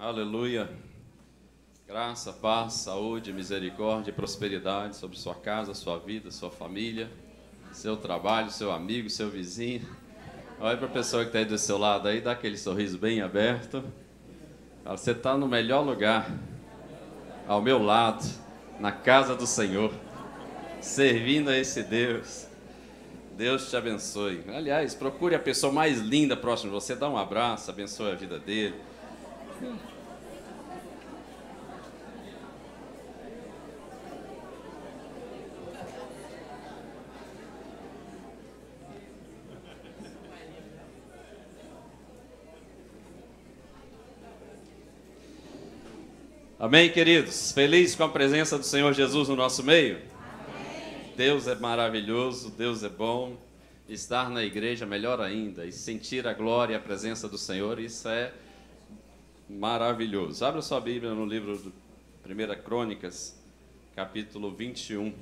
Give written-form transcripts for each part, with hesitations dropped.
Aleluia. Graça, paz, saúde, misericórdia e prosperidade sobre sua casa, sua vida, sua família, seu trabalho, seu amigo, seu vizinho. Olha para a pessoa que está aí do seu lado aí, dá aquele sorriso bem aberto. Fala, você está no melhor lugar, ao meu lado, na casa do Senhor, servindo a esse Deus. Deus te abençoe. Aliás, procure a pessoa mais linda próxima de você, dá um abraço, abençoe a vida dele. Amém, queridos? Felizes com a presença do Senhor Jesus no nosso meio? Amém. Deus é maravilhoso, Deus é bom. Estar na igreja, melhor ainda, e sentir a glória e a presença do Senhor, isso é maravilhoso. Abra sua Bíblia no livro de 1 Crônicas, capítulo 21.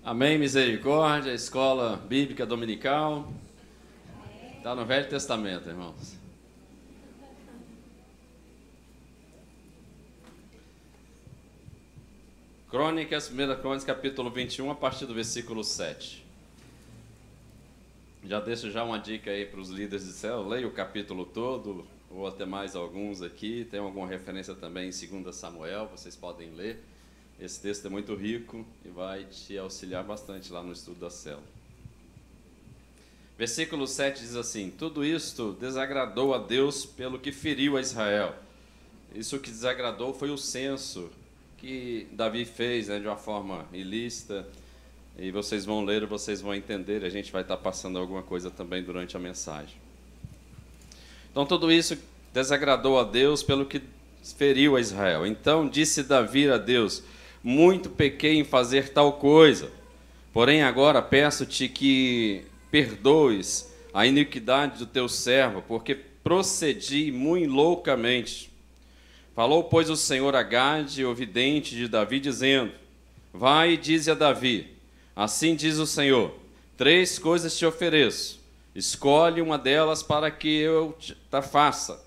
Amém, misericórdia, escola bíblica dominical. Está no Velho Testamento, irmãos. Crônicas, 1 Crônicas, capítulo 21, a partir do versículo 7. Já deixo uma dica aí para os líderes de céu. Leia o capítulo todo, ou até mais alguns aqui. Tem alguma referência também em 2 Samuel, vocês podem ler. Esse texto é muito rico e vai te auxiliar bastante lá no estudo da célula. Versículo 7 diz assim: tudo isto desagradou a Deus pelo que feriu a Israel. Isso que desagradou foi o censo que Davi fez, de uma forma ilícita. E vocês vão ler, vocês vão entender. A gente vai estar passando alguma coisa também durante a mensagem. Então tudo isso desagradou a Deus pelo que feriu a Israel. Então disse Davi a Deus: muito pequei em fazer tal coisa, porém agora peço-te que perdoes a iniquidade do teu servo, porque procedi muito loucamente. Falou, pois, o Senhor a Gade, o vidente de Davi, dizendo: vai e dize a Davi, assim diz o Senhor, 3 coisas te ofereço, escolhe uma delas para que eu te faça.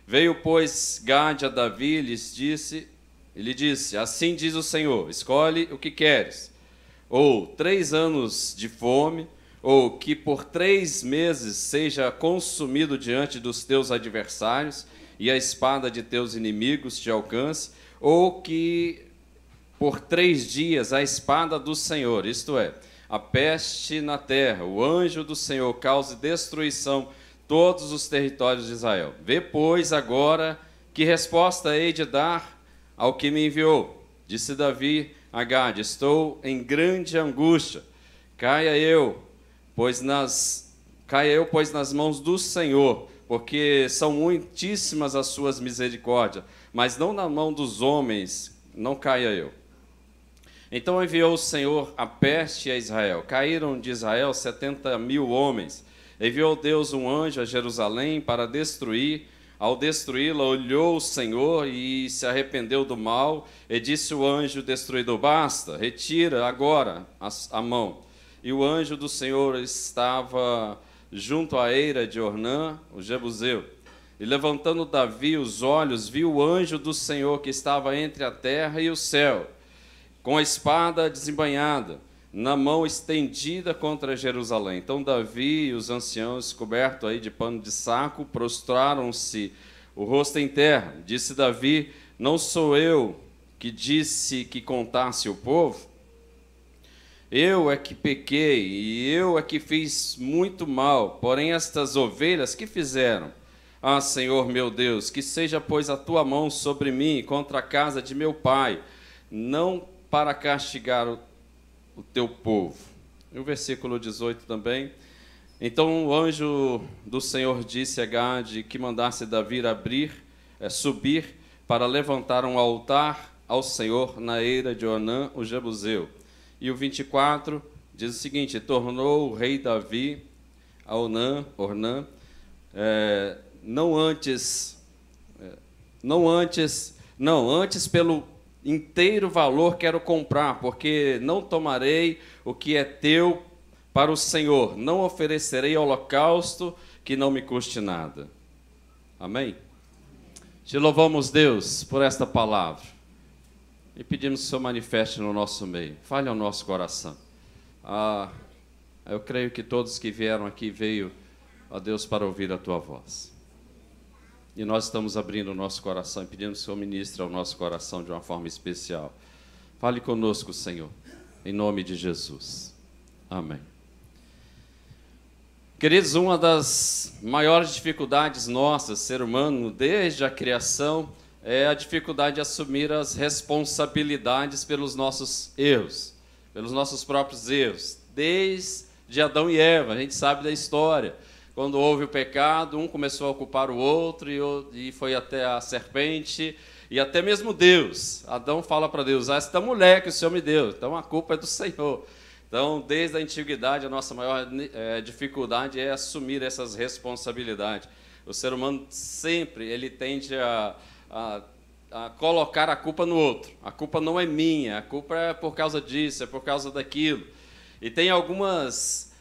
Veio, pois, Gade a Davi e lhe disse, assim diz o Senhor, escolhe o que queres, ou 3 anos de fome, ou que por 3 meses seja consumido diante dos teus adversários, e a espada de teus inimigos te alcance, ou que por 3 dias a espada do Senhor, isto é, a peste na terra, o anjo do Senhor cause destruição todos os territórios de Israel. Vê, pois, agora que resposta hei de dar ao que me enviou. Disse Davi a Gade, estou em grande angústia. Caia eu, pois nas mãos do Senhor, porque são muitíssimas as suas misericórdias, mas não na mão dos homens, não caia eu. Então enviou o Senhor a peste a Israel. Caíram de Israel 70.000 homens. Enviou Deus um anjo a Jerusalém para destruir. Ao destruí-la, olhou o Senhor e se arrependeu do mal, e disse o anjo destruidor, basta, retira agora a mão. E o anjo do Senhor estava junto à eira de Ornã, o Jebuseu. E levantando Davi os olhos, viu o anjo do Senhor que estava entre a terra e o céu, com a espada desembainhada, na mão estendida contra Jerusalém. Então Davi e os anciãos, cobertos aí de pano de saco, prostraram-se o rosto em terra. Disse Davi, não sou eu que disse que contasse o povo? Eu é que pequei, e eu é que fiz muito mal, porém estas ovelhas que fizeram? Ah, Senhor meu Deus, que seja, pois, a tua mão sobre mim, contra a casa de meu pai, não para castigar o teu povo. E o versículo 18 também. Então o anjo do Senhor disse a Gade que mandasse Davi subir para levantar um altar ao Senhor na eira de Ornã, o Jebuseu. E o 24 diz o seguinte, tornou o rei Davi a Ornã, Antes pelo inteiro valor quero comprar, porque não tomarei o que é teu para o Senhor, não oferecerei holocausto que não me custe nada. Amém? Te louvamos, Deus, por esta palavra e pedimos que o Senhor manifeste no nosso meio, fale ao nosso coração. Eu creio que todos que vieram aqui veio, ó Deus, para ouvir a Tua voz. E nós estamos abrindo o nosso coração e pedindo que o Senhor ministre ao nosso coração de uma forma especial. Fale conosco, Senhor, em nome de Jesus. Amém. Queridos, uma das maiores dificuldades nossas, ser humano, desde a criação, é a dificuldade de assumir as responsabilidades pelos nossos erros, pelos nossos próprios erros. Desde Adão e Eva, a gente sabe da história. Quando houve o pecado, um começou a culpar o outro e foi até a serpente e até mesmo Deus. Adão fala para Deus, esta mulher que o Senhor me deu, então a culpa é do Senhor. Então, desde a antiguidade, a nossa maior dificuldade é assumir essas responsabilidades. O ser humano sempre ele tende a colocar a culpa no outro. A culpa não é minha, a culpa é por causa disso, é por causa daquilo. E tem algumas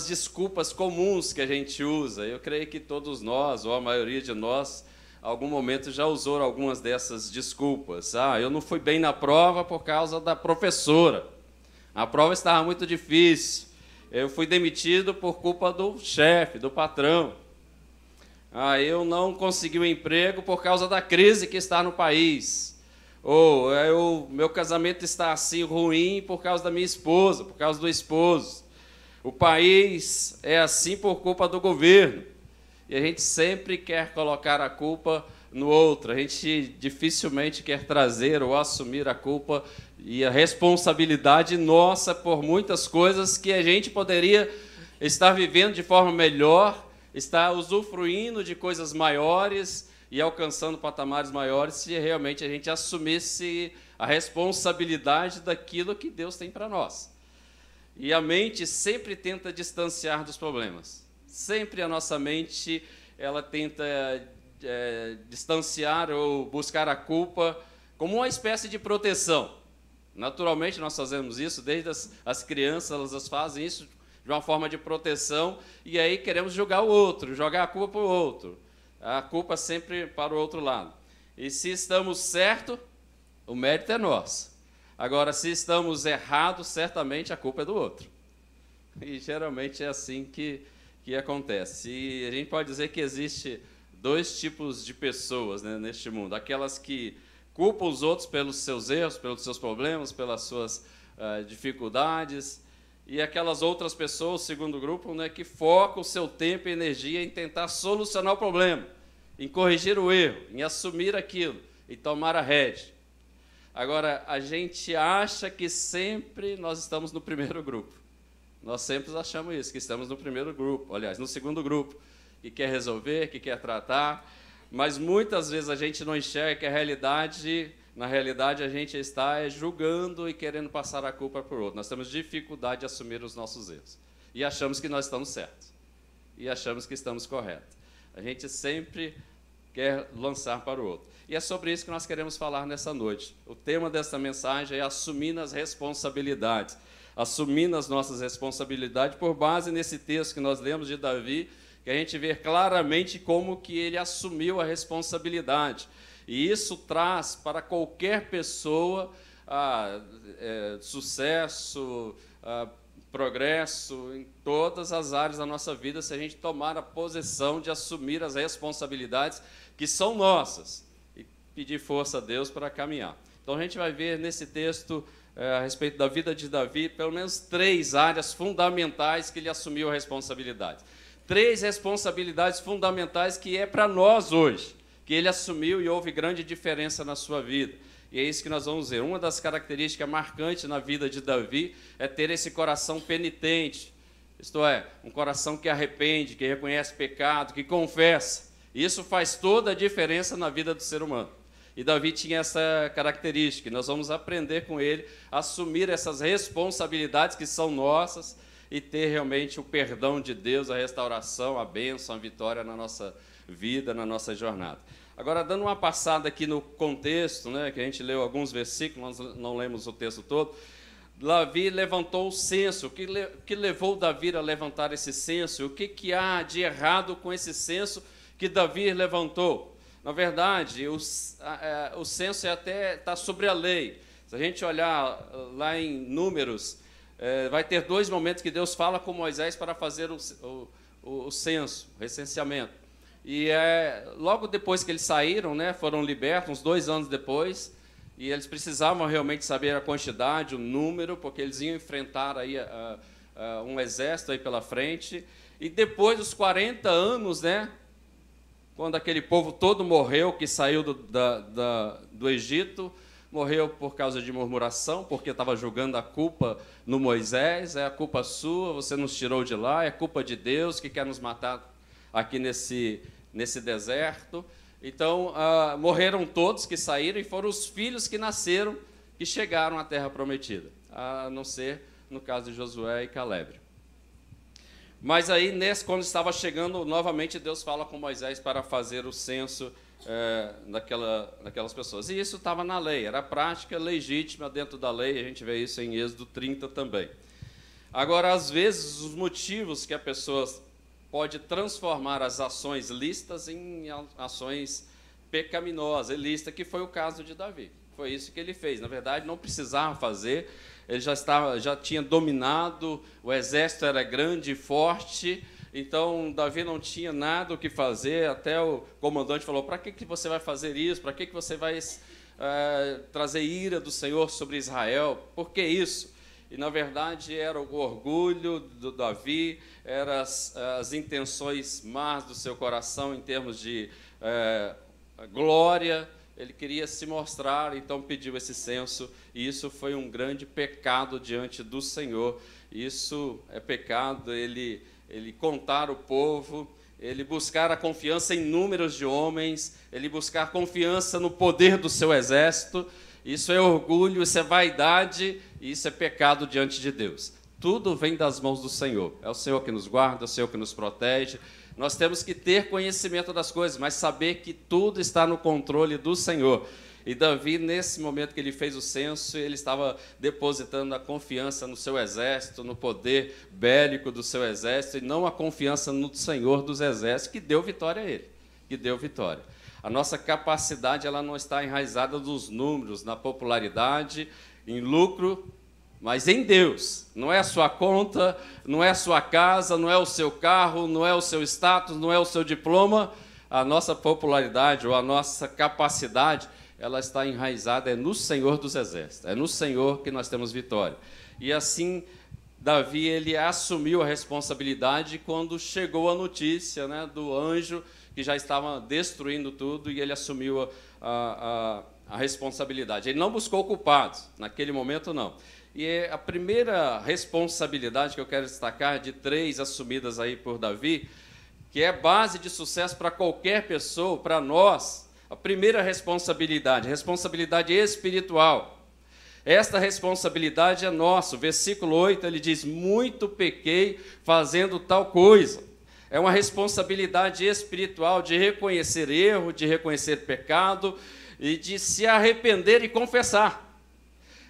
desculpas comuns que a gente usa. Eu creio que todos nós, ou a maioria de nós, em algum momento já usou algumas dessas desculpas. Eu não fui bem na prova por causa da professora. A prova estava muito difícil. Eu fui demitido por culpa do chefe, do patrão. Eu não consegui um emprego por causa da crise que está no país. Ou meu casamento está assim ruim por causa da minha esposa, por causa do esposo. O país é assim por culpa do governo. E a gente sempre quer colocar a culpa no outro. A gente dificilmente quer trazer ou assumir a culpa e a responsabilidade nossa por muitas coisas que a gente poderia estar vivendo de forma melhor, estar usufruindo de coisas maiores e alcançando patamares maiores se realmente a gente assumisse a responsabilidade daquilo que Deus tem para nós. E a mente sempre tenta distanciar dos problemas. Sempre a nossa mente ela tenta distanciar ou buscar a culpa como uma espécie de proteção. Naturalmente, nós fazemos isso, desde as crianças, elas fazem isso de uma forma de proteção, e aí queremos julgar o outro, jogar a culpa para o outro. A culpa sempre para o outro lado. E se estamos certos, o mérito é nosso. Agora, se estamos errados, certamente a culpa é do outro. E geralmente é assim que acontece. E a gente pode dizer que existe dois tipos de pessoas, né, neste mundo. Aquelas que culpam os outros pelos seus erros, pelos seus problemas, pelas suas dificuldades. E aquelas outras pessoas, segundo grupo, né, que focam o seu tempo e energia em tentar solucionar o problema, em corrigir o erro, em assumir aquilo, em tomar a rédea. Agora, a gente acha que sempre nós estamos no primeiro grupo. Nós sempre achamos isso, que estamos no primeiro grupo, aliás, no segundo grupo, que quer resolver, que quer tratar, mas muitas vezes a gente não enxerga que na realidade a gente está julgando e querendo passar a culpa para o outro. Nós temos dificuldade de assumir os nossos erros. E achamos que nós estamos certos. E achamos que estamos corretos. A gente sempre quer lançar para o outro. E é sobre isso que nós queremos falar nessa noite. O tema dessa mensagem é assumindo as responsabilidades. Assumindo as nossas responsabilidades por base nesse texto que nós lemos de Davi, que a gente vê claramente como que ele assumiu a responsabilidade. E isso traz para qualquer pessoa sucesso, progresso em todas as áreas da nossa vida, se a gente tomar a posição de assumir as responsabilidades que são nossas e pedir força a Deus para caminhar. Então a gente vai ver nesse texto a respeito da vida de Davi, pelo menos 3 áreas fundamentais que ele assumiu a responsabilidade. 3 responsabilidades fundamentais que é para nós hoje, que ele assumiu e houve grande diferença na sua vida. E é isso que nós vamos ver. Uma das características marcantes na vida de Davi é ter esse coração penitente, isto é, um coração que arrepende, que reconhece pecado, que confessa. Isso faz toda a diferença na vida do ser humano. E Davi tinha essa característica, e nós vamos aprender com ele a assumir essas responsabilidades que são nossas, e ter realmente o perdão de Deus, a restauração, a bênção, a vitória na nossa vida, na nossa jornada. Agora, dando uma passada aqui no contexto, né, que a gente leu alguns versículos, nós não lemos o texto todo, Davi levantou o censo. O que levou Davi a levantar esse censo? O que há de errado com esse censo que Davi levantou? Na verdade, o censo até está sobre a lei. Se a gente olhar lá em Números, vai ter 2 momentos que Deus fala com Moisés para fazer o censo, o recenseamento. E logo depois que eles saíram, né, foram libertos, uns 2 anos depois, e eles precisavam realmente saber a quantidade, o número, porque eles iam enfrentar aí um exército aí pela frente. E depois dos 40 anos, né, quando aquele povo todo morreu, que saiu do Egito, morreu por causa de murmuração, porque estava jogando a culpa no Moisés, é a culpa sua, você nos tirou de lá, é culpa de Deus que quer nos matar aqui nesse deserto. Então, morreram todos que saíram, e foram os filhos que nasceram, que chegaram à terra prometida, a não ser no caso de Josué e Caleb. Mas aí, quando estava chegando, novamente Deus fala com Moisés para fazer o censo daquelas pessoas. E isso estava na lei, era prática legítima dentro da lei, a gente vê isso em Êxodo 30 também. Agora, às vezes, os motivos que a pessoa pode transformar as ações lícitas em ações pecaminosas, ilícitas, que foi o caso de Davi. Foi isso que ele fez. Na verdade, não precisava fazer, ele já tinha dominado, o exército era grande e forte, então Davi não tinha nada o que fazer. Até o comandante falou: para que você vai fazer isso? Para que você vai trazer ira do Senhor sobre Israel? Por que isso? E, na verdade, era o orgulho do Davi, eram as intenções más do seu coração em termos de glória. Ele queria se mostrar, então pediu esse censo, e isso foi um grande pecado diante do Senhor. Isso é pecado, ele contar o povo, ele buscar a confiança em números de homens, ele buscar confiança no poder do seu exército. Isso é orgulho, isso é vaidade, e isso é pecado diante de Deus. Tudo vem das mãos do Senhor. É o Senhor que nos guarda, é o Senhor que nos protege. Nós temos que ter conhecimento das coisas, mas saber que tudo está no controle do Senhor. E Davi, nesse momento que ele fez o censo, ele estava depositando a confiança no seu exército, no poder bélico do seu exército, e não a confiança no Senhor dos exércitos, que deu vitória a ele, que deu vitória. A nossa capacidade, ela não está enraizada nos números, na popularidade, em lucro, mas em Deus. Não é a sua conta, não é a sua casa, não é o seu carro, não é o seu status, não é o seu diploma. A nossa popularidade ou a nossa capacidade, ela está enraizada no Senhor dos Exércitos. É no Senhor que nós temos vitória. E assim, Davi, ele assumiu a responsabilidade quando chegou a notícia, né, do anjo que já estava destruindo tudo, e ele assumiu a responsabilidade. Ele não buscou culpados, naquele momento não. E a primeira responsabilidade que eu quero destacar, de 3 assumidas aí por Davi, que é base de sucesso para qualquer pessoa, para nós, a primeira responsabilidade espiritual. Esta responsabilidade é nossa. O versículo 8, ele diz: muito pequei fazendo tal coisa. É uma responsabilidade espiritual de reconhecer erro, de reconhecer pecado e de se arrepender e confessar.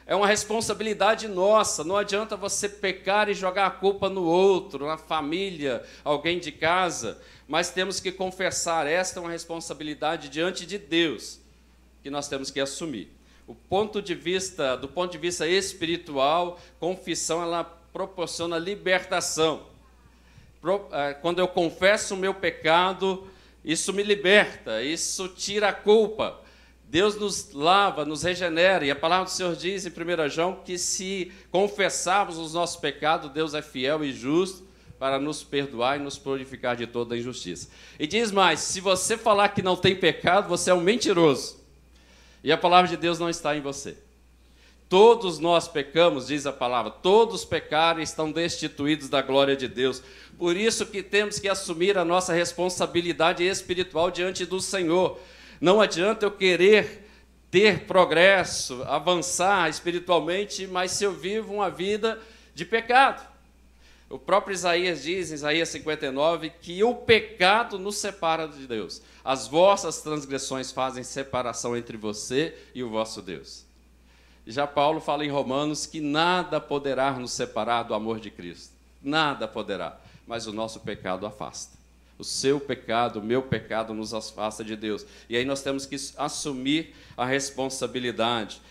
É uma responsabilidade nossa. Não adianta você pecar e jogar a culpa no outro, na família, alguém de casa, mas temos que confessar. Esta é uma responsabilidade diante de Deus que nós temos que assumir. Do ponto de vista espiritual, confissão, ela proporciona libertação. Quando eu confesso o meu pecado, isso me liberta, isso tira a culpa. Deus nos lava, nos regenera, e a palavra do Senhor diz em 1 João que se confessarmos os nossos pecados, Deus é fiel e justo para nos perdoar e nos purificar de toda a injustiça. E diz mais: se você falar que não tem pecado, você é um mentiroso, e a palavra de Deus não está em você. Todos nós pecamos, diz a palavra, todos pecaram e estão destituídos da glória de Deus. Por isso que temos que assumir a nossa responsabilidade espiritual diante do Senhor. Não adianta eu querer ter progresso, avançar espiritualmente, mas se eu vivo uma vida de pecado. O próprio Isaías diz, em Isaías 59, que o pecado nos separa de Deus. As vossas transgressões fazem separação entre você e o vosso Deus. Já Paulo fala em Romanos que nada poderá nos separar do amor de Cristo. Nada poderá, mas o nosso pecado afasta. O seu pecado, o meu pecado nos afasta de Deus. E aí nós temos que assumir a responsabilidade,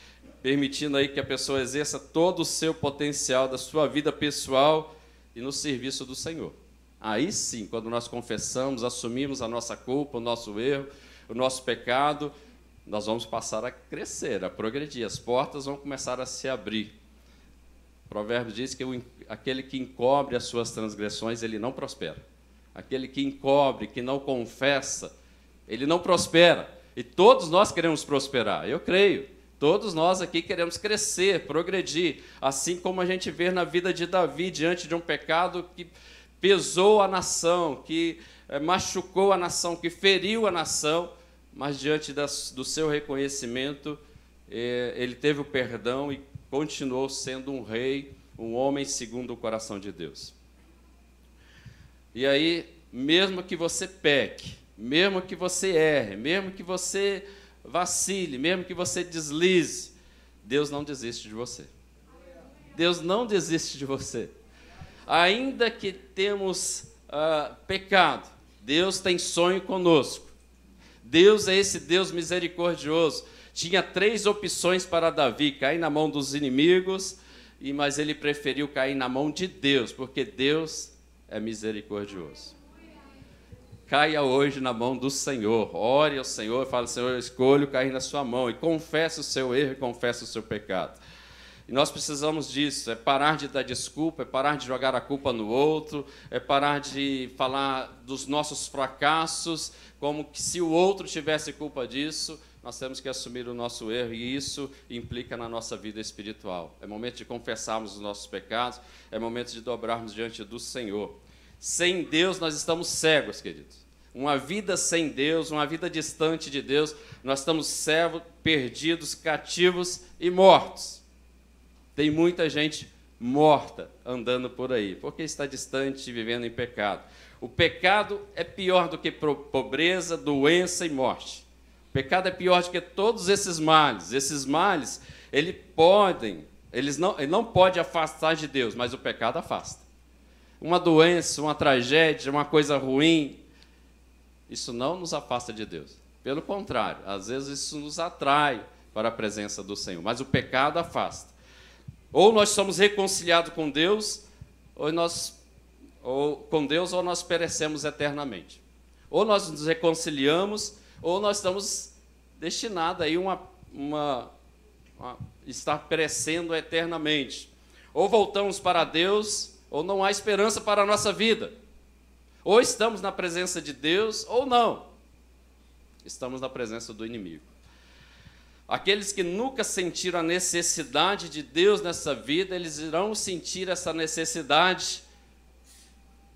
permitindo aí que a pessoa exerça todo o seu potencial da sua vida pessoal e no serviço do Senhor. Aí sim, quando nós confessamos, assumimos a nossa culpa, o nosso erro, o nosso pecado, nós vamos passar a crescer, a progredir, as portas vão começar a se abrir. O provérbio diz que aquele que encobre as suas transgressões, ele não prospera. Aquele que encobre, que não confessa, ele não prospera. E todos nós queremos prosperar, eu creio. Todos nós aqui queremos crescer, progredir, assim como a gente vê na vida de Davi, diante de um pecado que pesou a nação, que machucou a nação, que feriu a nação, mas diante do seu reconhecimento, ele teve o perdão e continuou sendo um rei, um homem segundo o coração de Deus. E aí, mesmo que você peque, mesmo que você erre, mesmo que você vacile, mesmo que você deslize, Deus não desiste de você. Deus não desiste de você. Ainda que temos pecado, Deus tem sonho conosco. Deus é esse Deus misericordioso. Tinha 3 opções para Davi: cair na mão dos inimigos, mas ele preferiu cair na mão de Deus, porque Deus é misericordioso. Caia hoje na mão do Senhor, ore ao Senhor e fale: Senhor, eu escolho cair na sua mão, e confesse o seu erro e confesse o seu pecado. E nós precisamos disso, é parar de dar desculpa, é parar de jogar a culpa no outro, é parar de falar dos nossos fracassos, como que se o outro tivesse culpa disso. Nós temos que assumir o nosso erro, e isso implica na nossa vida espiritual. É momento de confessarmos os nossos pecados, é momento de dobrarmos diante do Senhor. Sem Deus nós estamos cegos, queridos. Uma vida sem Deus, uma vida distante de Deus, nós estamos cegos, perdidos, cativos e mortos. Tem muita gente morta andando por aí, porque está distante e vivendo em pecado. O pecado é pior do que pobreza, doença e morte. O pecado é pior do que todos esses males. Esses males, ele não pode afastar de Deus, mas o pecado afasta. Uma doença, uma tragédia, uma coisa ruim, isso não nos afasta de Deus. Pelo contrário, às vezes isso nos atrai para a presença do Senhor, mas o pecado afasta. Ou nós somos reconciliados com Deus, ou nós perecemos eternamente. Ou nós nos reconciliamos, ou nós estamos destinados aí a estar perecendo eternamente. Ou voltamos para Deus, ou não há esperança para a nossa vida. Ou estamos na presença de Deus, ou não. Estamos na presença do inimigo. Aqueles que nunca sentiram a necessidade de Deus nessa vida, eles irão sentir essa necessidade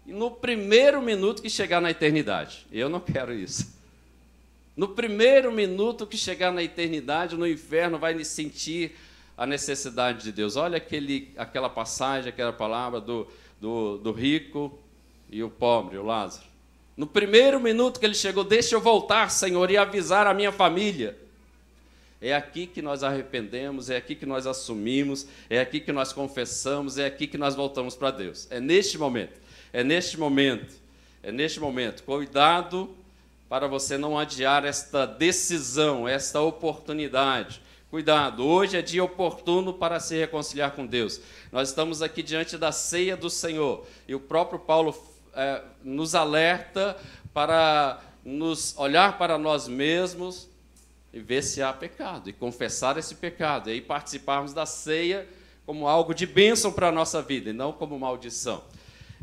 no primeiro minuto que chegar na eternidade. Eu não quero isso. No primeiro minuto que chegar na eternidade, no inferno, vai sentir a necessidade de Deus. Olha aquela passagem, aquela palavra do rico e o pobre, o Lázaro. No primeiro minuto que ele chegou: deixa eu voltar, Senhor, e avisar a minha família. É aqui que nós arrependemos, é aqui que nós assumimos, é aqui que nós confessamos, é aqui que nós voltamos para Deus. É neste momento, é neste momento, é neste momento. Cuidado para você não adiar esta decisão, esta oportunidade. Cuidado, hoje é dia oportuno para se reconciliar com Deus. Nós estamos aqui diante da ceia do Senhor, e o próprio Paulo nos alerta para nos olhar para nós mesmos e ver se há pecado, e confessar esse pecado, e aí participarmos da ceia como algo de bênção para a nossa vida, e não como maldição.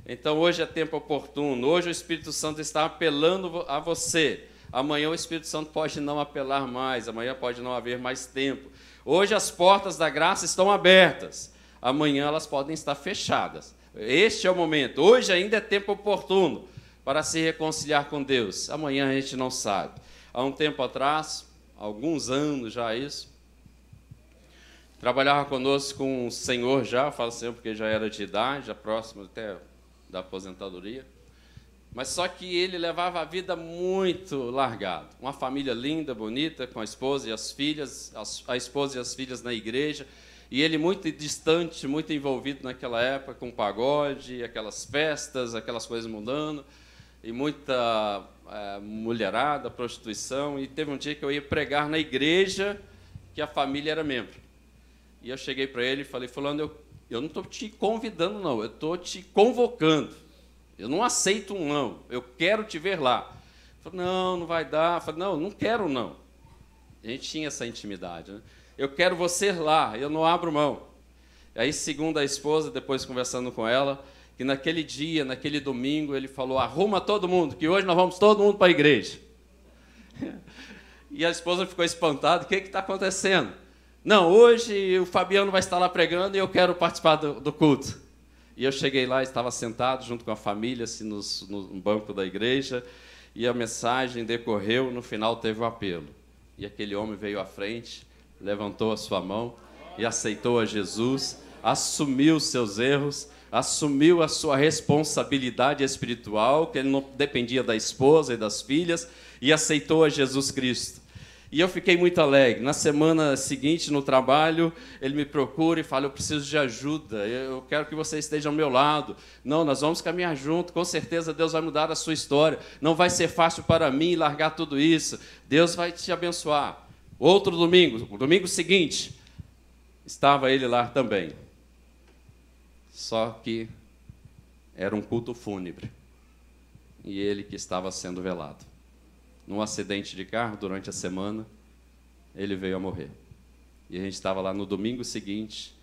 Então hoje é tempo oportuno, hoje o Espírito Santo está apelando a você. Amanhã o Espírito Santo pode não apelar mais, amanhã pode não haver mais tempo. Hoje as portas da graça estão abertas, amanhã elas podem estar fechadas. Este é o momento, hoje ainda é tempo oportuno para se reconciliar com Deus. Amanhã a gente não sabe. Há um tempo atrás, alguns anos já isso, trabalhava conosco com um senhor já, falo senhor porque já era de idade, já próximo até da aposentadoria. Mas só que ele levava a vida muito largada. Uma família linda, bonita, com a esposa e as filhas, a esposa e as filhas na igreja, e ele muito distante, muito envolvido naquela época, com pagode, aquelas festas, aquelas coisas mudando, e muita mulherada, prostituição. E teve um dia que eu ia pregar na igreja que a família era membro. E eu cheguei para ele e falei: fulano, eu não estou te convidando, não, eu estou te convocando. Eu não aceito um não, eu quero te ver lá. Ele falou: não, não vai dar. Eu falei: não, não quero não. A gente tinha essa intimidade, né? Eu quero você lá, eu não abro mão. Aí, segundo a esposa, depois conversando com ela, que naquele dia, naquele domingo, ele falou: arruma todo mundo, que hoje nós vamos todo mundo para a igreja. E a esposa ficou espantada: o que está acontecendo? Não, hoje o Fabiano vai estar lá pregando e eu quero participar do culto. E eu cheguei lá, estava sentado junto com a família, assim, no banco da igreja, e a mensagem decorreu, no final teve o apelo. E aquele homem veio à frente, levantou a sua mão e aceitou a Jesus, assumiu os seus erros, assumiu a sua responsabilidade espiritual, que ele não dependia da esposa e das filhas, e aceitou a Jesus Cristo. E eu fiquei muito alegre. Na semana seguinte, no trabalho, ele me procura e fala: eu preciso de ajuda, eu quero que você esteja ao meu lado. Não, nós vamos caminhar junto, com certeza Deus vai mudar a sua história. Não vai ser fácil para mim largar tudo isso. Deus vai te abençoar. Outro domingo, o domingo seguinte, estava ele lá também. Só que era um culto fúnebre. E ele que estava sendo velado. Num acidente de carro, durante a semana, ele veio a morrer. E a gente estava lá no domingo seguinte,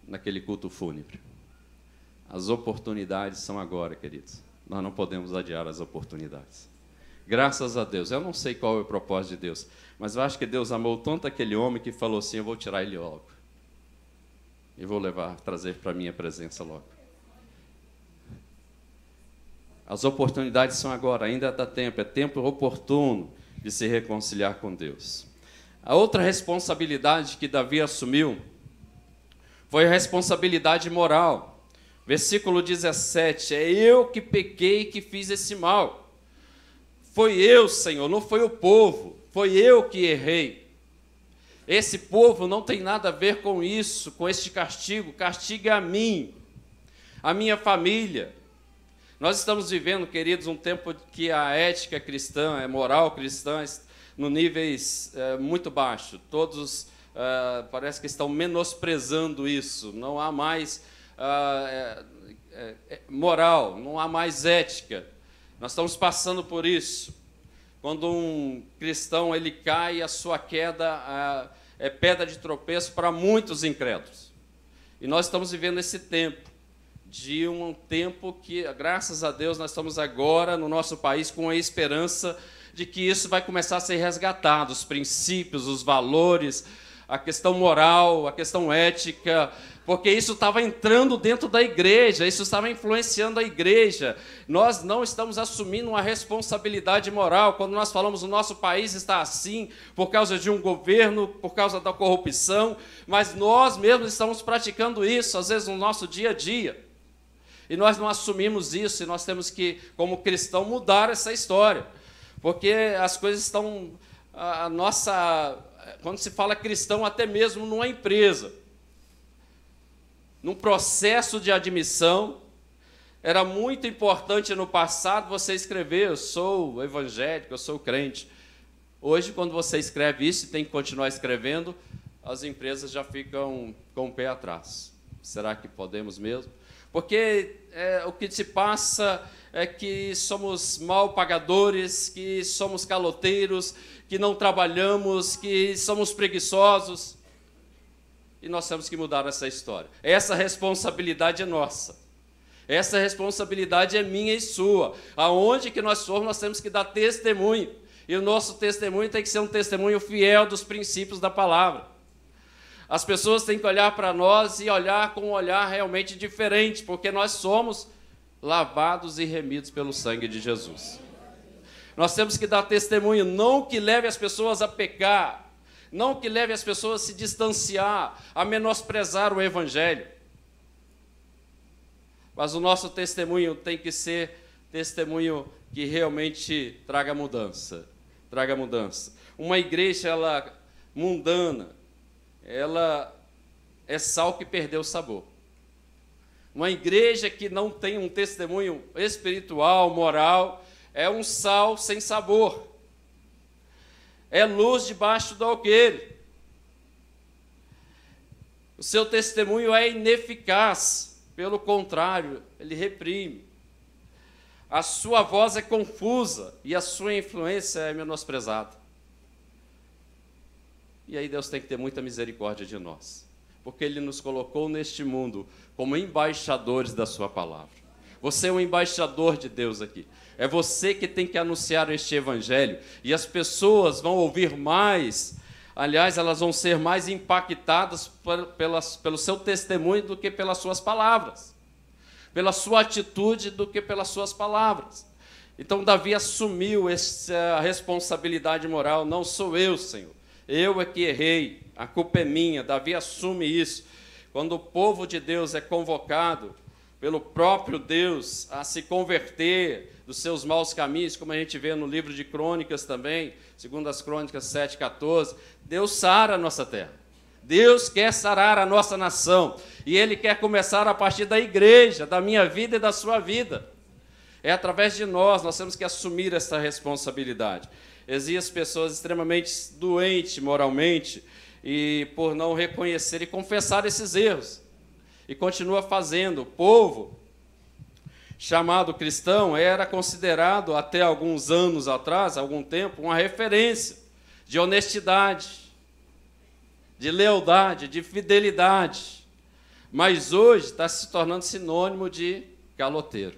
naquele culto fúnebre. As oportunidades são agora, queridos. Nós não podemos adiar as oportunidades. Graças a Deus. Eu não sei qual é o propósito de Deus, mas eu acho que Deus amou tanto aquele homem que falou assim: eu vou tirar ele logo. E vou trazer para a minha presença logo. As oportunidades são agora, ainda dá tempo, é tempo oportuno de se reconciliar com Deus. A outra responsabilidade que Davi assumiu foi a responsabilidade moral. Versículo 17: é eu que pequei e que fiz esse mal. Foi eu, Senhor, não foi o povo, foi eu que errei. Esse povo não tem nada a ver com isso, com este castigo. Castiga a mim, a minha família. Nós estamos vivendo, queridos, um tempo que a ética cristã, a moral cristã, no níveis muito baixos. Todos parece que estão menosprezando isso. Não há mais moral, não há mais ética. Nós estamos passando por isso. Quando um cristão ele cai, a sua queda é pedra de tropeço para muitos incrédulos. E nós estamos vivendo esse tempo. De um tempo que, graças a Deus, nós estamos agora no nosso país com a esperança de que isso vai começar a ser resgatado, os princípios, os valores, a questão moral, a questão ética, porque isso estava entrando dentro da igreja, isso estava influenciando a igreja. Nós não estamos assumindo uma responsabilidade moral. Quando nós falamos o nosso país está assim por causa de um governo, por causa da corrupção, mas nós mesmos estamos praticando isso, às vezes, no nosso dia a dia. E nós não assumimos isso, e nós temos que, como cristão, mudar essa história. Porque as coisas estão... Quando se fala cristão, até mesmo numa empresa, num processo de admissão, era muito importante no passado você escrever: eu sou evangélico, eu sou crente. Hoje, quando você escreve isso e tem que continuar escrevendo, as empresas já ficam com o pé atrás. Será que podemos mesmo? Porque o que se passa é que somos mal pagadores, que somos caloteiros, que não trabalhamos, que somos preguiçosos. E nós temos que mudar essa história. Essa responsabilidade é nossa. Essa responsabilidade é minha e sua. Aonde que nós formos, nós temos que dar testemunho. E o nosso testemunho tem que ser um testemunho fiel dos princípios da palavra. As pessoas têm que olhar para nós e olhar com um olhar realmente diferente, porque nós somos lavados e remidos pelo sangue de Jesus. Nós temos que dar testemunho, não que leve as pessoas a pecar, não que leve as pessoas a se distanciar, a menosprezar o Evangelho. Mas o nosso testemunho tem que ser testemunho que realmente traga mudança. Traga mudança. Uma igreja mundana, ela é sal que perdeu o sabor. Uma igreja que não tem um testemunho espiritual, moral, é um sal sem sabor. É luz debaixo do alqueire. O seu testemunho é ineficaz, pelo contrário, ele reprime. A sua voz é confusa e a sua influência é menosprezada. E aí Deus tem que ter muita misericórdia de nós, porque Ele nos colocou neste mundo como embaixadores da sua palavra. Você é um embaixador de Deus aqui. É você que tem que anunciar este evangelho, e as pessoas vão ouvir mais. Aliás, elas vão ser mais impactadas pelo seu testemunho do que pelas suas palavras, pela sua atitude do que pelas suas palavras. Então, Davi assumiu essa responsabilidade moral. Não sou eu, Senhor. Eu é que errei. A culpa é minha. Davi assume isso. Quando o povo de Deus é convocado pelo próprio Deus a se converter dos seus maus caminhos, como a gente vê no livro de Crônicas também, segundo as Crônicas 7:14, Deus sara a nossa terra. Deus quer sarar a nossa nação, e Ele quer começar a partir da igreja, da minha vida e da sua vida. É através de nós temos que assumir essa responsabilidade. Existem pessoas extremamente doentes moralmente, e por não reconhecer e confessar esses erros, e continua fazendo. O povo chamado cristão era considerado, até alguns anos atrás, algum tempo, uma referência de honestidade, de lealdade, de fidelidade. Mas hoje está se tornando sinônimo de caloteiro.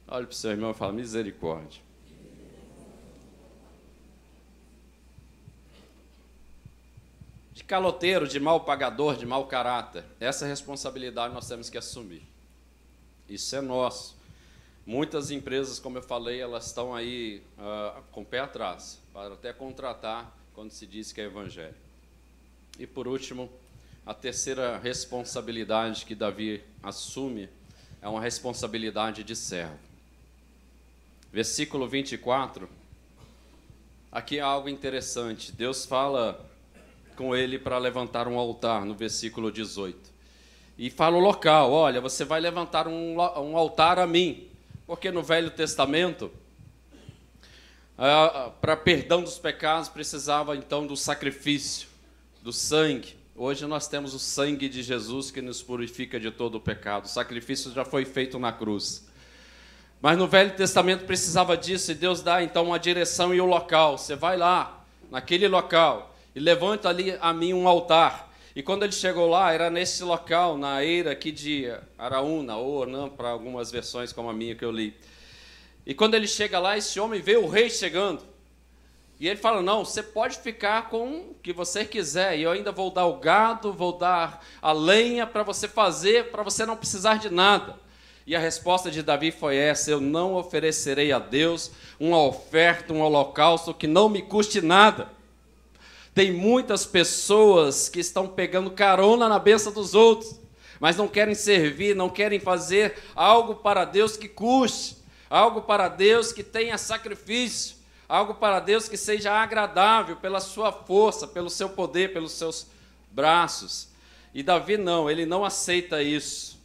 Olha para o seu irmão e fala: misericórdia. De caloteiro, de mal pagador, de mau caráter. Essa responsabilidade nós temos que assumir. Isso é nosso. Muitas empresas, como eu falei, elas estão aí com o pé atrás, para até contratar quando se diz que é evangelho. E, por último, a terceira responsabilidade que Davi assume é uma responsabilidade de servo. Versículo 24, aqui é algo interessante. Deus fala com ele para levantar um altar, no versículo 18. E fala o local: olha, você vai levantar um altar a mim. Porque no Velho Testamento, para perdão dos pecados, precisava então do sacrifício, do sangue. Hoje nós temos o sangue de Jesus que nos purifica de todo o pecado. O sacrifício já foi feito na cruz. Mas no Velho Testamento precisava disso, e Deus dá então uma direção e o local. Você vai lá, naquele local, e levanta ali a mim um altar. E quando ele chegou lá, era nesse local, na eira aqui de Araúna, ou Ornã, para algumas versões como a minha que eu li. E quando ele chega lá, esse homem vê o rei chegando. E ele fala: não, você pode ficar com o que você quiser, e eu ainda vou dar o gado, vou dar a lenha para você fazer, para você não precisar de nada. E a resposta de Davi foi essa: eu não oferecerei a Deus uma oferta, um holocausto que não me custe nada. Tem muitas pessoas que estão pegando carona na bênção dos outros, mas não querem servir, não querem fazer algo para Deus que custe, algo para Deus que tenha sacrifício, algo para Deus que seja agradável pela sua força, pelo seu poder, pelos seus braços. E Davi não, ele não aceita isso.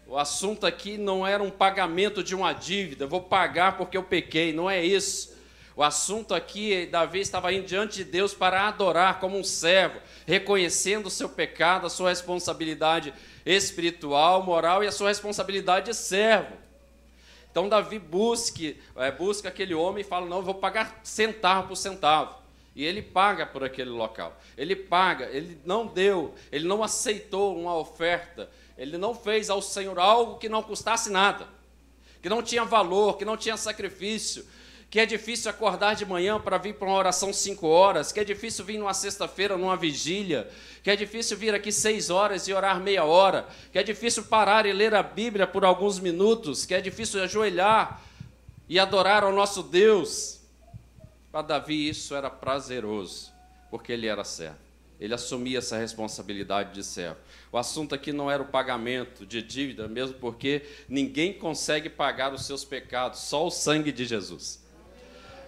O assunto aqui não era um pagamento de uma dívida, vou pagar porque eu pequei, não é isso. O assunto aqui, Davi estava indo diante de Deus para adorar como um servo, reconhecendo o seu pecado, a sua responsabilidade espiritual, moral e a sua responsabilidade de servo. Então Davi busca aquele homem e fala: não, eu vou pagar centavo por centavo. E ele paga por aquele local. Ele paga, ele não deu, ele não aceitou uma oferta, ele não fez ao Senhor algo que não custasse nada, que não tinha valor, que não tinha sacrifício. Que é difícil acordar de manhã para vir para uma oração 5 horas, que é difícil vir numa sexta-feira, numa vigília, que é difícil vir aqui 6 horas e orar meia hora, que é difícil parar e ler a Bíblia por alguns minutos, que é difícil ajoelhar e adorar ao nosso Deus. Para Davi isso era prazeroso, porque ele era servo. Ele assumia essa responsabilidade de servo. O assunto aqui não era o pagamento de dívida, mesmo porque ninguém consegue pagar os seus pecados, só o sangue de Jesus.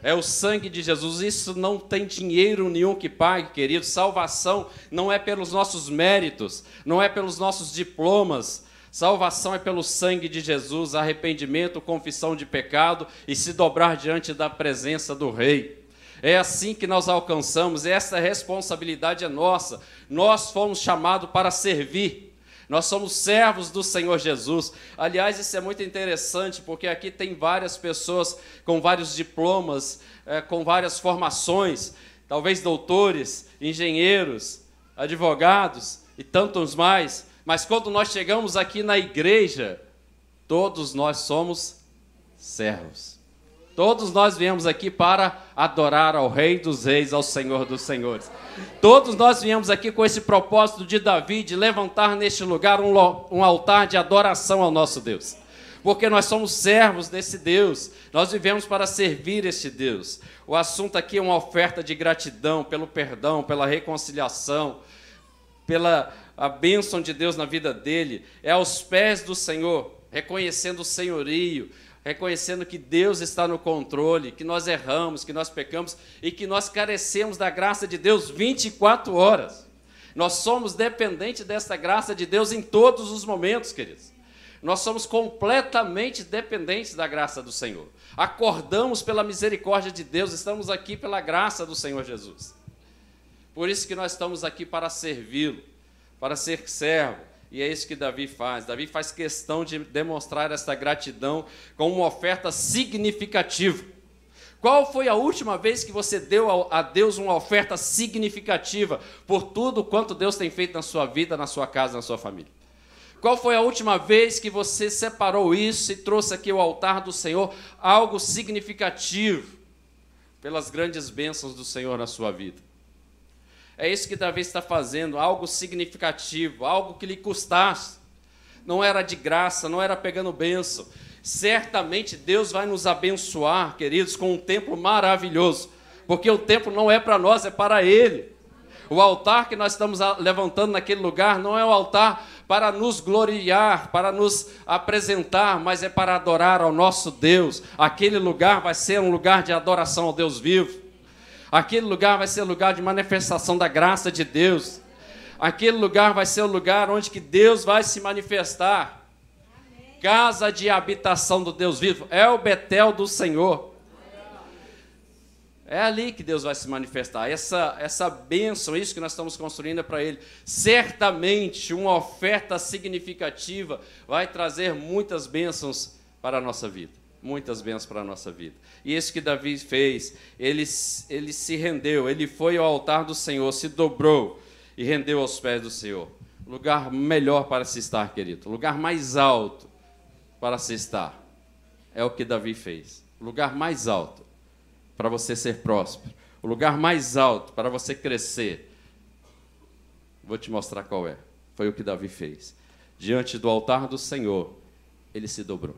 É o sangue de Jesus, isso não tem dinheiro nenhum que pague, querido. Salvação não é pelos nossos méritos, não é pelos nossos diplomas. Salvação é pelo sangue de Jesus, arrependimento, confissão de pecado e se dobrar diante da presença do Rei. É assim que nós alcançamos, essa responsabilidade é nossa. Nós fomos chamados para servir. Nós somos servos do Senhor Jesus. Aliás, isso é muito interessante, porque aqui tem várias pessoas com vários diplomas, com várias formações, talvez doutores, engenheiros, advogados e tantos mais. Mas quando nós chegamos aqui na igreja, todos nós somos servos. Todos nós viemos aqui para adorar ao Rei dos Reis, ao Senhor dos Senhores. Todos nós viemos aqui com esse propósito de Davi, de levantar neste lugar um altar de adoração ao nosso Deus. Porque nós somos servos desse Deus, nós vivemos para servir este Deus. O assunto aqui é uma oferta de gratidão pelo perdão, pela reconciliação, pela a bênção de Deus na vida dele. É aos pés do Senhor, reconhecendo o senhorio, reconhecendo que Deus está no controle, que nós erramos, que nós pecamos e que nós carecemos da graça de Deus 24 horas. Nós somos dependentes dessa graça de Deus em todos os momentos, queridos. Nós somos completamente dependentes da graça do Senhor. Acordamos pela misericórdia de Deus, estamos aqui pela graça do Senhor Jesus. Por isso que nós estamos aqui para servi-lo, para ser servo. E é isso que Davi faz. Davi faz questão de demonstrar essa gratidão com uma oferta significativa. Qual foi a última vez que você deu a Deus uma oferta significativa por tudo quanto Deus tem feito na sua vida, na sua casa, na sua família? Qual foi a última vez que você separou isso e trouxe aqui ao altar do Senhor algo significativo pelas grandes bênçãos do Senhor na sua vida? É isso que Davi está fazendo, algo significativo, algo que lhe custasse. Não era de graça, não era pegando bênção. Certamente Deus vai nos abençoar, queridos, com um templo maravilhoso, porque o templo não é para nós, é para Ele. O altar que nós estamos levantando naquele lugar não é um altar para nos gloriar, para nos apresentar, mas é para adorar ao nosso Deus. Aquele lugar vai ser um lugar de adoração ao Deus vivo. Aquele lugar vai ser lugar de manifestação da graça de Deus. Aquele lugar vai ser o lugar onde que Deus vai se manifestar. Amém. Casa de habitação do Deus vivo. É o Betel do Senhor. É ali que Deus vai se manifestar. Essa bênção, isso que nós estamos construindo é para Ele. Certamente uma oferta significativa vai trazer muitas bênçãos para a nossa vida. Muitas bênçãos para a nossa vida. E isso que Davi fez, ele se rendeu, ele foi ao altar do Senhor, se dobrou e rendeu aos pés do Senhor. Lugar melhor para se estar, querido. Lugar mais alto para se estar. É o que Davi fez. O lugar mais alto para você ser próspero. O lugar mais alto para você crescer. Vou te mostrar qual é. Foi o que Davi fez. Diante do altar do Senhor, ele se dobrou.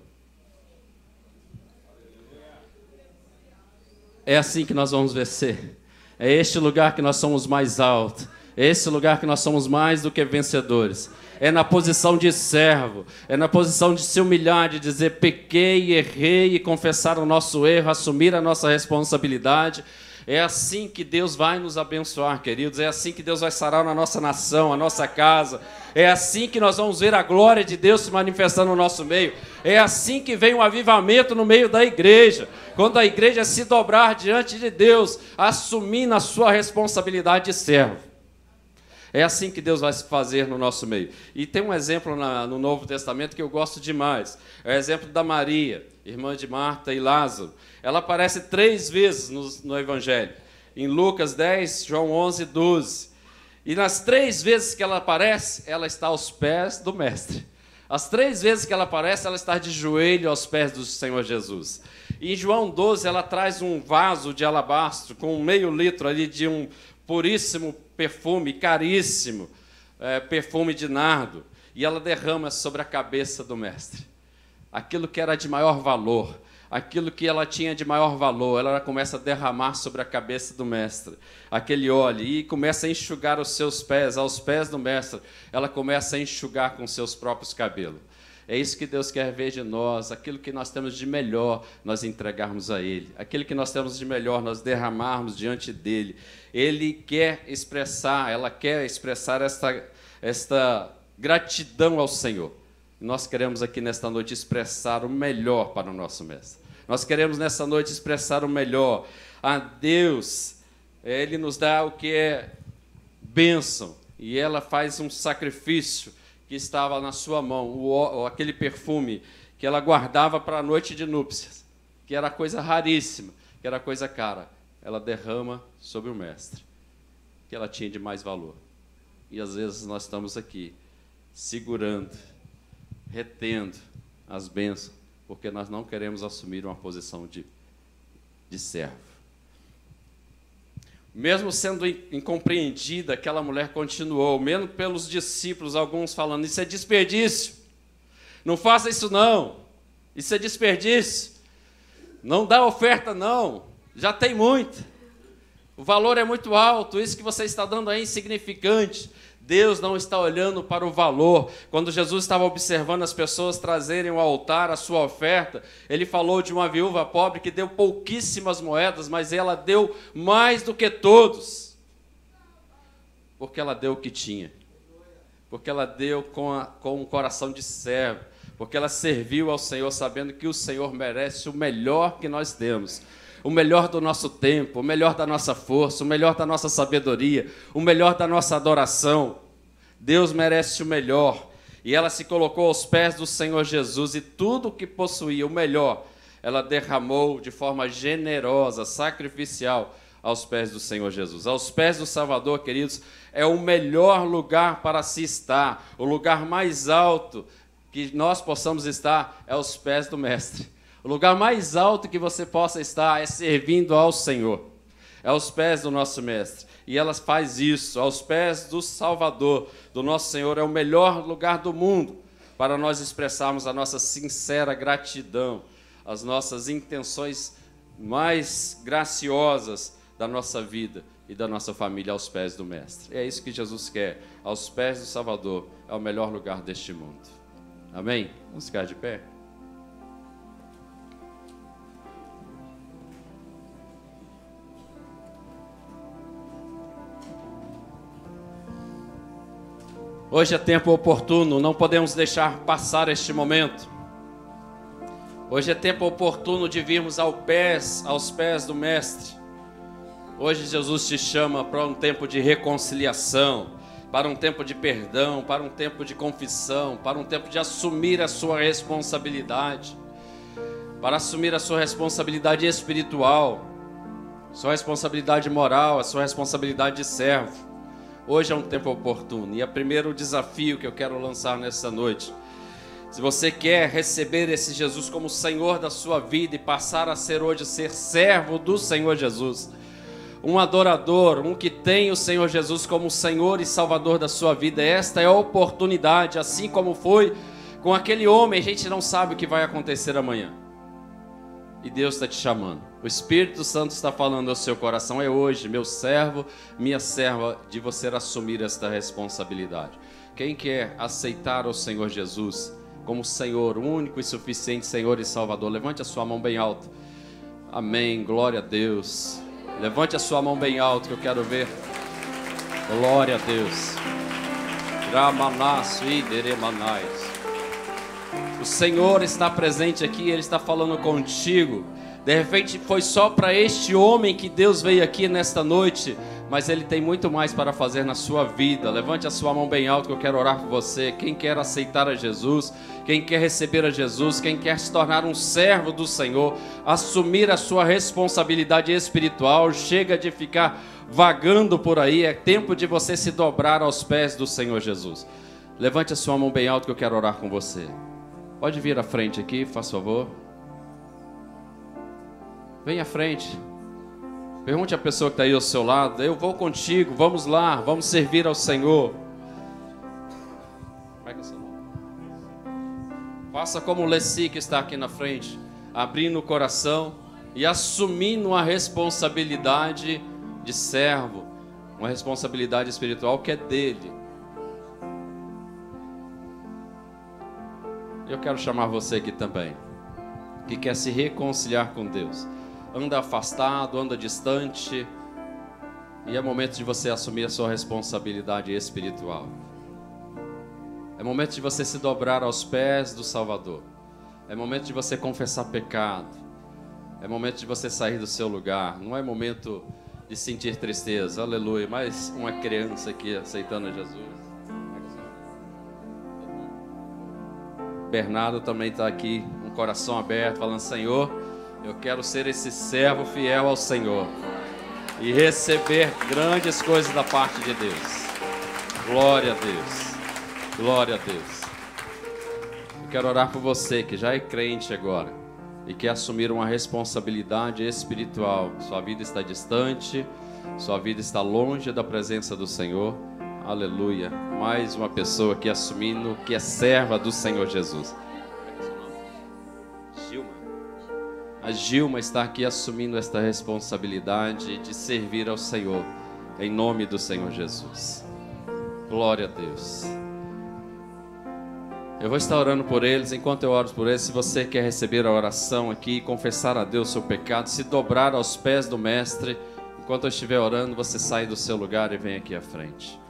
É assim que nós vamos vencer. É este lugar que nós somos mais altos. É esse lugar que nós somos mais do que vencedores. É na posição de servo. É na posição de se humilhar, de dizer pequei, errei e confessar o nosso erro, assumir a nossa responsabilidade. É assim que Deus vai nos abençoar, queridos. É assim que Deus vai sarar na nossa nação, a nossa casa. É assim que nós vamos ver a glória de Deus se manifestando no nosso meio. É assim que vem um avivamento no meio da igreja. Quando a igreja se dobrar diante de Deus, assumindo a sua responsabilidade de servo. É assim que Deus vai se fazer no nosso meio. E tem um exemplo no Novo Testamento que eu gosto demais. É o exemplo da Maria, irmã de Marta e Lázaro. Ela aparece 3 vezes no Evangelho. Em Lucas 10, João 11, 12. E nas 3 vezes que ela aparece, ela está aos pés do Mestre. As 3 vezes que ela aparece, ela está de joelho aos pés do Senhor Jesus. E em João 12, ela traz um vaso de alabastro com meio litro ali de um puríssimo perfume, caríssimo, perfume de nardo. E ela derrama sobre a cabeça do Mestre aquilo que era de maior valor, aquilo que ela tinha de maior valor, ela começa a derramar sobre a cabeça do mestre aquele óleo e começa a enxugar os seus pés, aos pés do mestre, ela começa a enxugar com seus próprios cabelos. É isso que Deus quer ver de nós, aquilo que nós temos de melhor, nós entregarmos a Ele. Aquilo que nós temos de melhor, nós derramarmos diante dEle. Ele quer expressar, ela quer expressar esta gratidão ao Senhor. Nós queremos aqui nesta noite expressar o melhor para o nosso mestre. Nós queremos nessa noite expressar o melhor. A Deus, Ele nos dá o que é bênção, e ela faz um sacrifício que estava na sua mão, aquele perfume que ela guardava para a noite de núpcias, que era coisa raríssima, que era coisa cara, ela derrama sobre o mestre, que ela tinha de mais valor. E às vezes nós estamos aqui, segurando, retendo as bênçãos, porque nós não queremos assumir uma posição de servo. Mesmo sendo incompreendida, aquela mulher continuou, mesmo pelos discípulos, alguns falando, isso é desperdício, não faça isso não, isso é desperdício, não dá oferta não, já tem muito, o valor é muito alto, isso que você está dando é insignificante. Deus não está olhando para o valor. Quando Jesus estava observando as pessoas trazerem ao altar a sua oferta, ele falou de uma viúva pobre que deu pouquíssimas moedas, mas ela deu mais do que todos, porque ela deu o que tinha, porque ela deu com um coração de servo, porque ela serviu ao Senhor sabendo que o Senhor merece o melhor que nós temos, o melhor do nosso tempo, o melhor da nossa força, o melhor da nossa sabedoria, o melhor da nossa adoração. Deus merece o melhor. E ela se colocou aos pés do Senhor Jesus e tudo o que possuía, o melhor, ela derramou de forma generosa, sacrificial, aos pés do Senhor Jesus. Aos pés do Salvador, queridos, é o melhor lugar para se estar. O lugar mais alto que nós possamos estar é aos pés do Mestre. O lugar mais alto que você possa estar é servindo ao Senhor, é aos pés do nosso Mestre. E ela faz isso, aos pés do Salvador, do nosso Senhor. É o melhor lugar do mundo para nós expressarmos a nossa sincera gratidão, as nossas intenções mais graciosas da nossa vida e da nossa família aos pés do Mestre. É isso que Jesus quer, aos pés do Salvador, é o melhor lugar deste mundo. Amém? Vamos ficar de pé? Hoje é tempo oportuno, não podemos deixar passar este momento. Hoje é tempo oportuno de virmos aos pés do Mestre. Hoje Jesus te chama para um tempo de reconciliação, para um tempo de perdão, para um tempo de confissão, para um tempo de assumir a sua responsabilidade, para assumir a sua responsabilidade espiritual, sua responsabilidade moral, a sua responsabilidade de servo. Hoje é um tempo oportuno, e é o primeiro desafio que eu quero lançar nessa noite. Se você quer receber esse Jesus como Senhor da sua vida e passar a ser hoje, ser servo do Senhor Jesus, um adorador, um que tem o Senhor Jesus como Senhor e Salvador da sua vida, esta é a oportunidade, assim como foi com aquele homem. A gente não sabe o que vai acontecer amanhã, e Deus está te chamando. O Espírito Santo está falando ao seu coração, é hoje, meu servo, minha serva, de você assumir esta responsabilidade. Quem quer aceitar o Senhor Jesus como Senhor, único e suficiente Senhor e Salvador, levante a sua mão bem alto. Amém, glória a Deus. Levante a sua mão bem alto que eu quero ver. Glória a Deus. O Senhor está presente aqui, Ele está falando contigo. De repente foi só para este homem que Deus veio aqui nesta noite, mas Ele tem muito mais para fazer na sua vida. Levante a sua mão bem alto que eu quero orar por você. Quem quer aceitar a Jesus, quem quer receber a Jesus, quem quer se tornar um servo do Senhor, assumir a sua responsabilidade espiritual, chega de ficar vagando por aí, é tempo de você se dobrar aos pés do Senhor Jesus. Levante a sua mão bem alto que eu quero orar com você. Pode vir à frente aqui, faz favor. Vem à frente. Pergunte à pessoa que está aí ao seu lado. Eu vou contigo, vamos lá, vamos servir ao Senhor. Como é que é o seu nome? Faça como o Lessi que está aqui na frente. abrindo o coração e assumindo uma responsabilidade de servo, uma responsabilidade espiritual que é dele. Eu quero chamar você aqui também, que quer se reconciliar com Deus. Anda afastado, anda distante, e é momento de você assumir a sua responsabilidade espiritual. É momento de você se dobrar aos pés do Salvador. É momento de você confessar pecado. É momento de você sair do seu lugar. Não é momento de sentir tristeza. Aleluia. Mais uma criança aqui aceitando Jesus. Bernardo também está aqui, um coração aberto, falando: Senhor, eu quero ser esse servo fiel ao Senhor e receber grandes coisas da parte de Deus. Glória a Deus. Glória a Deus. Eu quero orar por você que já é crente agora e quer assumir uma responsabilidade espiritual. Sua vida está distante, sua vida está longe da presença do Senhor. Aleluia. Mais uma pessoa aqui assumindo que é serva do Senhor Jesus. Gilma. A Gilma está aqui assumindo esta responsabilidade de servir ao Senhor, em nome do Senhor Jesus. Glória a Deus. Eu vou estar orando por eles. Enquanto eu oro por eles, se você quer receber a oração aqui, confessar a Deus seu pecado, se dobrar aos pés do Mestre, enquanto eu estiver orando, você sai do seu lugar e vem aqui à frente.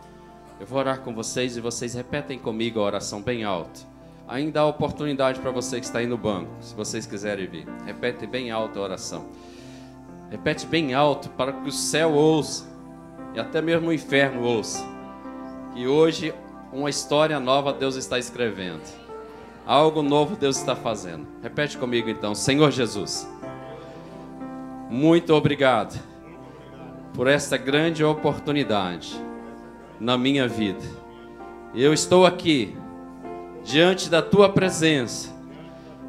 Eu vou orar com vocês e vocês repetem comigo a oração bem alto. Ainda há oportunidade para você que está aí no banco, se vocês quiserem vir. Repete bem alto a oração. Repete bem alto para que o céu ouça e até mesmo o inferno ouça. E hoje uma história nova Deus está escrevendo. Algo novo Deus está fazendo. Repete comigo então. Senhor Jesus, muito obrigado por esta grande oportunidade na minha vida. Eu estou aqui diante da tua presença,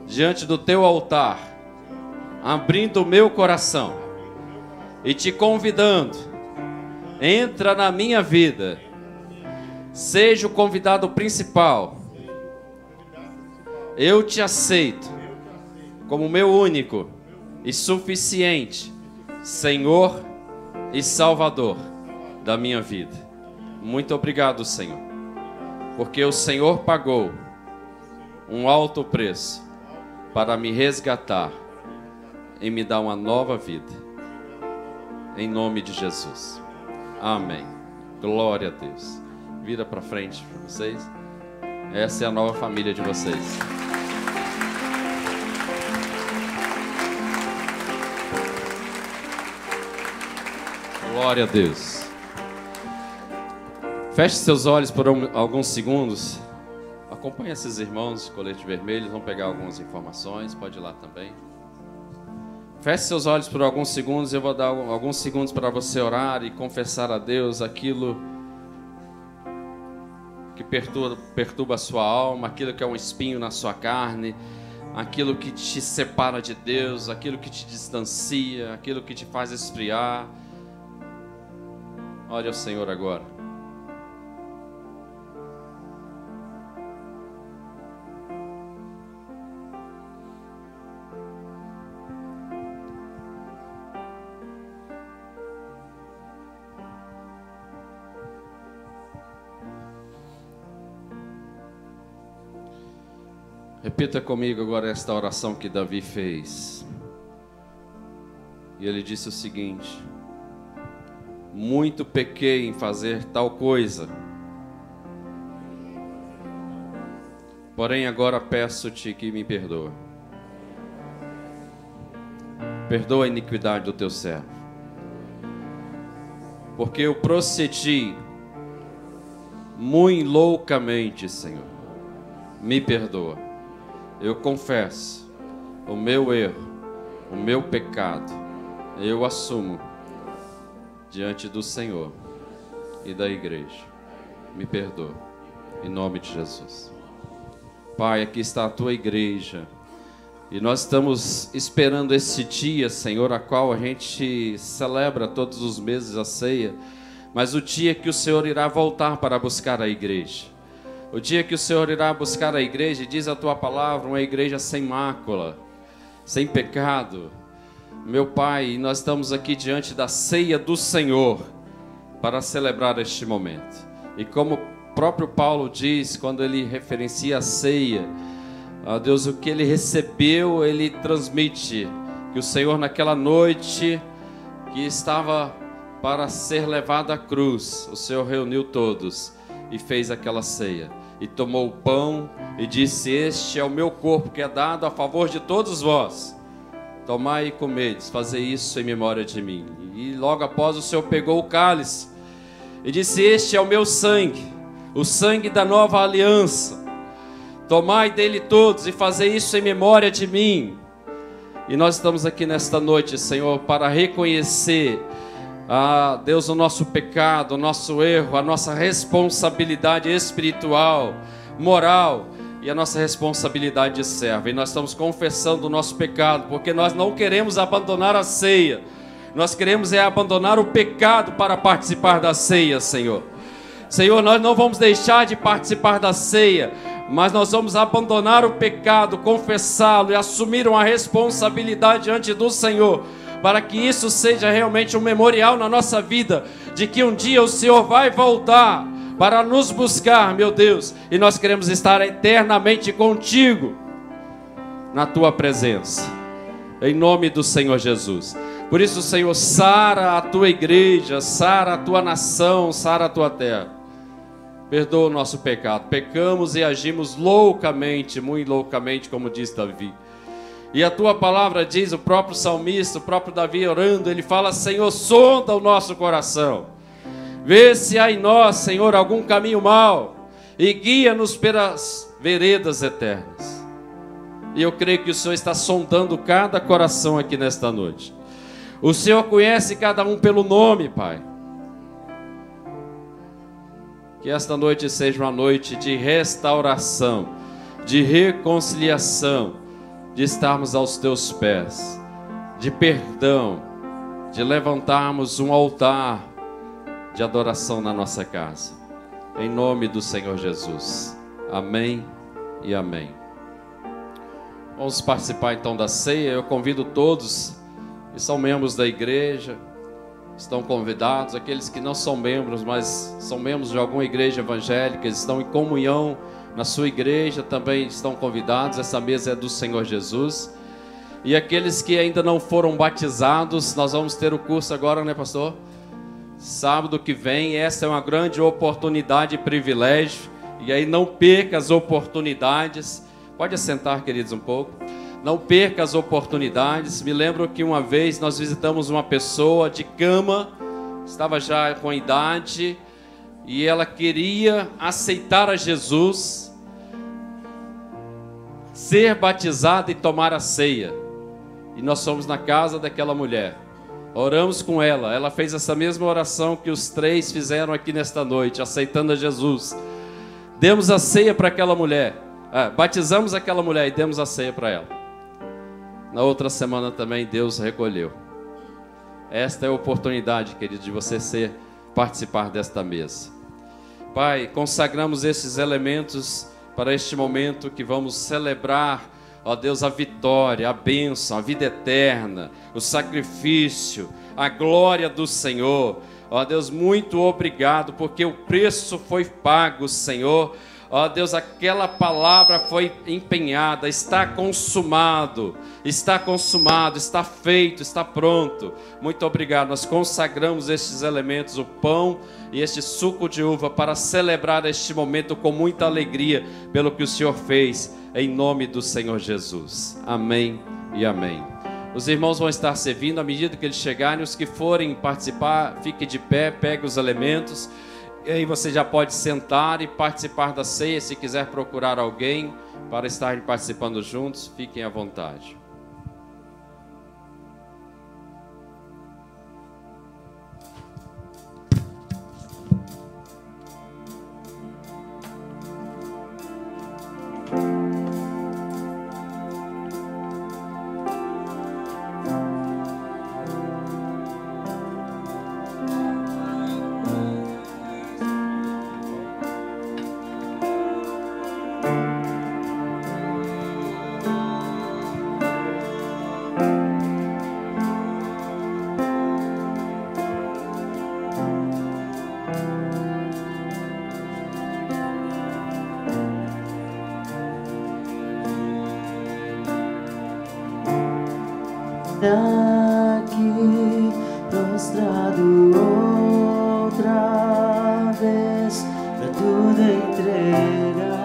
diante do teu altar, abrindo o meu coração e te convidando. Entra na minha vida. Seja o convidado principal. Eu te aceito como meu único e suficiente Senhor e Salvador da minha vida. Muito obrigado, Senhor, porque o Senhor pagou um alto preço para me resgatar e me dar uma nova vida. Em nome de Jesus. Amém. Glória a Deus. Vira para frente para vocês. Essa é a nova família de vocês. Glória a Deus. Feche seus olhos por alguns segundos. Acompanhe esses irmãos de colete vermelho. Vão pegar algumas informações. Pode ir lá também. Feche seus olhos por alguns segundos. Eu vou dar alguns segundos para você orar e confessar a Deus aquilo que perturba a sua alma, aquilo que é um espinho na sua carne, aquilo que te separa de Deus, aquilo que te distancia, aquilo que te faz esfriar. Ore ao Senhor agora. Repita comigo agora esta oração que Davi fez. E ele disse o seguinte: muito pequei em fazer tal coisa, porém agora peço-te que me perdoe. Perdoa a iniquidade do teu servo, porque eu procedi muito loucamente, Senhor. Me perdoa. Eu confesso o meu erro, o meu pecado. Eu assumo diante do Senhor e da igreja. Me perdoa, em nome de Jesus. Pai, aqui está a tua igreja. E nós estamos esperando esse dia, Senhor, a qual a gente celebra todos os meses a ceia. Mas o dia que o Senhor irá voltar para buscar a igreja. O dia que o Senhor irá buscar a igreja, diz a tua palavra, uma igreja sem mácula. sem pecado. Meu Pai, nós estamos aqui diante da ceia do Senhor para celebrar este momento. E como o próprio Paulo diz, quando ele referencia a ceia, ó Deus, o que ele recebeu, ele transmite que o Senhor naquela noite que estava para ser levado à cruz, o Senhor reuniu todos e fez aquela ceia. E tomou o pão e disse: este é o meu corpo que é dado a favor de todos vós. Tomai e comedes, fazei isso em memória de mim. E logo após o Senhor pegou o cálice e disse: este é o meu sangue, o sangue da nova aliança. Tomai dele todos e fazei isso em memória de mim. E nós estamos aqui nesta noite, Senhor, para reconhecer, Deus, o nosso pecado, o nosso erro, a nossa responsabilidade espiritual, moral e a nossa responsabilidade de servo. E nós estamos confessando o nosso pecado, porque nós não queremos abandonar a ceia. Nós queremos abandonar o pecado para participar da ceia, Senhor. Senhor, nós não vamos deixar de participar da ceia, mas nós vamos abandonar o pecado, confessá-lo e assumir uma responsabilidade diante do Senhor, para que isso seja realmente um memorial na nossa vida, de que um dia o Senhor vai voltar para nos buscar, meu Deus, e nós queremos estar eternamente contigo, na tua presença, em nome do Senhor Jesus. Por isso, Senhor, sara a tua igreja, sara a tua nação, sara a tua terra. Perdoa o nosso pecado. Pecamos e agimos loucamente, muito loucamente, como diz Davi. E a tua palavra diz, o próprio salmista, o próprio Davi orando, ele fala: Senhor, sonda o nosso coração. Vê se há em nós, Senhor, algum caminho mau e guia-nos pelas veredas eternas. E eu creio que o Senhor está sondando cada coração aqui nesta noite. O Senhor conhece cada um pelo nome, Pai. Que esta noite seja uma noite de restauração, de reconciliação, de estarmos aos teus pés, de perdão, de levantarmos um altar de adoração na nossa casa. Em nome do Senhor Jesus. Amém e amém. Vamos participar então da ceia. Eu convido todos que são membros da igreja, estão convidados. Aqueles que não são membros, mas são membros de alguma igreja evangélica, estão em comunhão na sua igreja, também estão convidados. Essa mesa é do Senhor Jesus. E aqueles que ainda não foram batizados, nós vamos ter o curso agora, né, pastor? Sábado que vem. Essa é uma grande oportunidade e privilégio, e aí não perca as oportunidades. Pode assentar, queridos, um pouco. Não perca as oportunidades. Me lembro que uma vez nós visitamos uma pessoa de cama, estava já com idade, e ela queria aceitar a Jesus, ser batizada e tomar a ceia. E nós fomos na casa daquela mulher, oramos com ela. Ela fez essa mesma oração que os três fizeram aqui nesta noite, aceitando a Jesus. Demos a ceia para aquela mulher, batizamos aquela mulher e demos a ceia para ela. Na outra semana também Deus recolheu. Esta é a oportunidade, querido, de você participar desta mesa. Pai, consagramos esses elementos para este momento que vamos celebrar, ó Deus, a vitória, a bênção, a vida eterna, o sacrifício, a glória do Senhor. Ó Deus, muito obrigado, porque o preço foi pago, Senhor. Ó Deus, aquela palavra foi empenhada, está consumado, está feito, está pronto. Muito obrigado. Nós consagramos estes elementos, o pão e este suco de uva, para celebrar este momento com muita alegria pelo que o Senhor fez, em nome do Senhor Jesus. Amém e amém. Os irmãos vão estar servindo. À medida que eles chegarem, os que forem participar, fiquem de pé, peguem os elementos. E aí você já pode sentar e participar da ceia. Se quiser procurar alguém para estarem participando juntos, fiquem à vontade. aqui prostrado outra vez pra tudo entregar,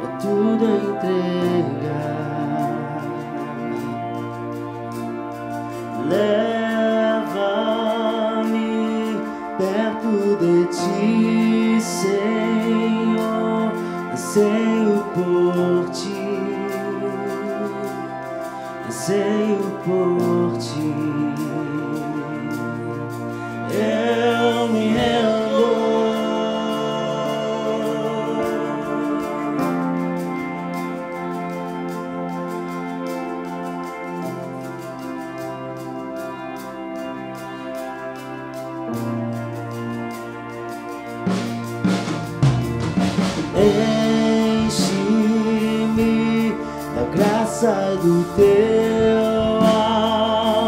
pra tudo entregar. Leva-me perto de ti, Senhor, anseio por ti, anseio por ti. Eu me rendo. Enche-me da graça do teu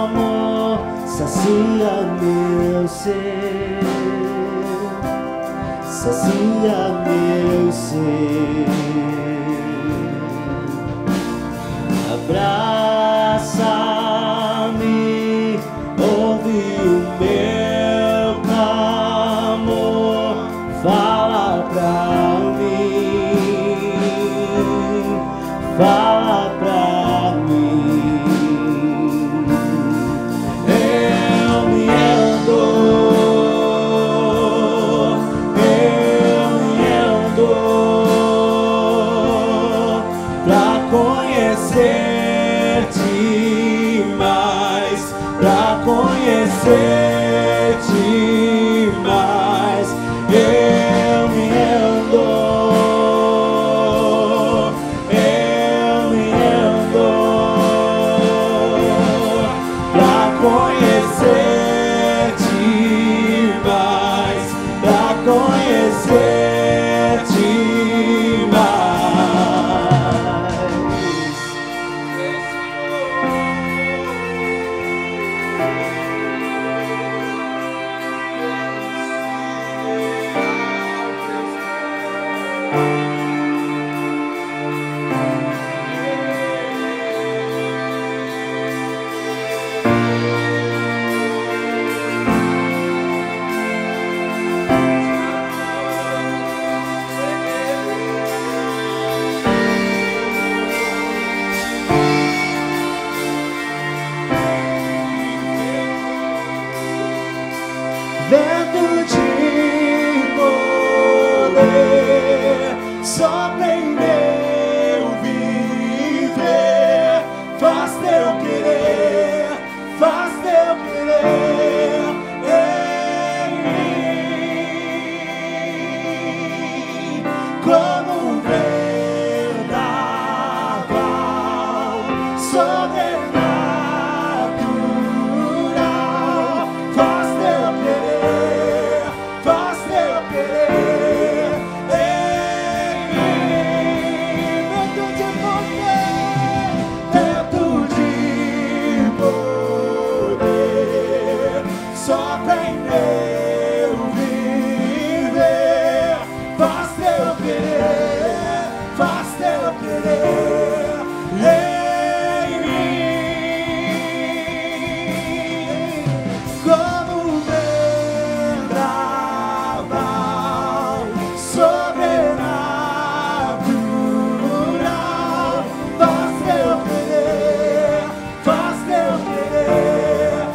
amor, sacia meu ser, sacia meu ser. Abraça-me, ouve o meu clamor, fala pra mim, fala pra mim. Eu me rendo, pra conhecer-te mais, pra conhecer-te mais. Eu me rendo, pra conhecer-te mais, pra conhecer-te mais. Vento de poder, sopra em meu viver, faz teu querer, faz teu querer em mim, como um vendaval sobrenatural, faz teu querer, faz teu querer em mim. Vento de poder, sopra em meu viver, faz teu querer, faz teu querer em mim, como um vendaval sobrenatural, faz teu querer, faz teu querer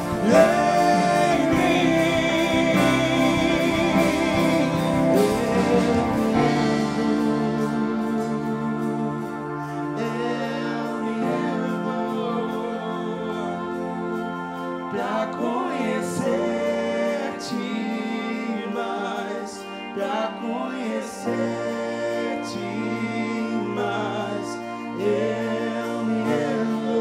em mim. Eu me rendo pra conhecer-te mais, pra conhecer-te mais. Eu me rendo,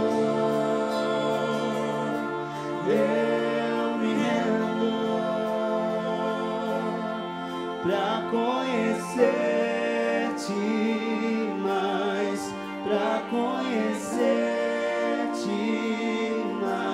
pra conhecer-te mais, pra conhecer-te mais.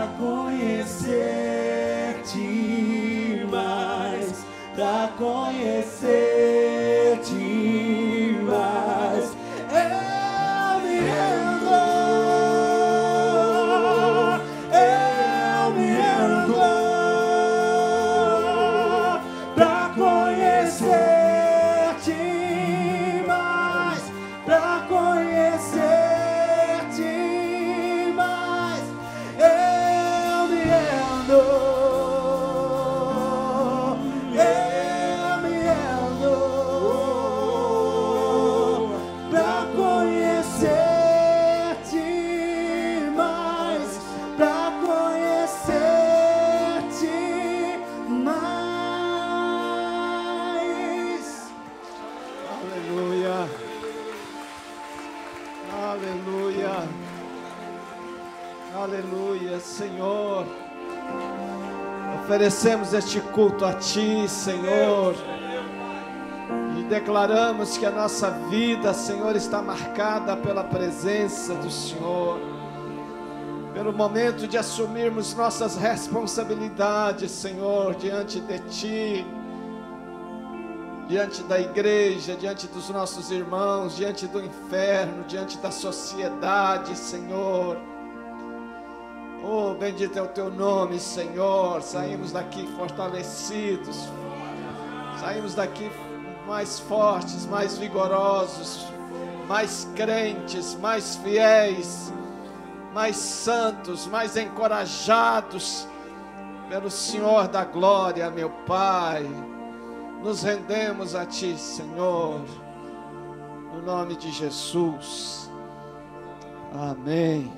pra conhecer-te mais, pra conhecer-te mais. Eu me rendo, pra conhecer-te mais, pra conhecer-te mais. Eu me rendo, pra conhecer-te mais, pra conhecer-te mais. Aleluia. Aleluia. Aleluia, Senhor. Oferecemos este culto a Ti, Senhor. E declaramos que a nossa vida, Senhor, está marcada pela presença do Senhor. Pelo momento de assumirmos nossas responsabilidades, Senhor, diante de Ti, diante da igreja, diante dos nossos irmãos, diante do inferno, diante da sociedade, Senhor. Oh, bendito é o Teu nome, Senhor. Saímos daqui fortalecidos, saímos daqui mais fortes, mais vigorosos, mais crentes, mais fiéis, mais santos, mais encorajados pelo Senhor da glória, meu Pai. Nos rendemos a Ti, Senhor, no nome de Jesus. Amém.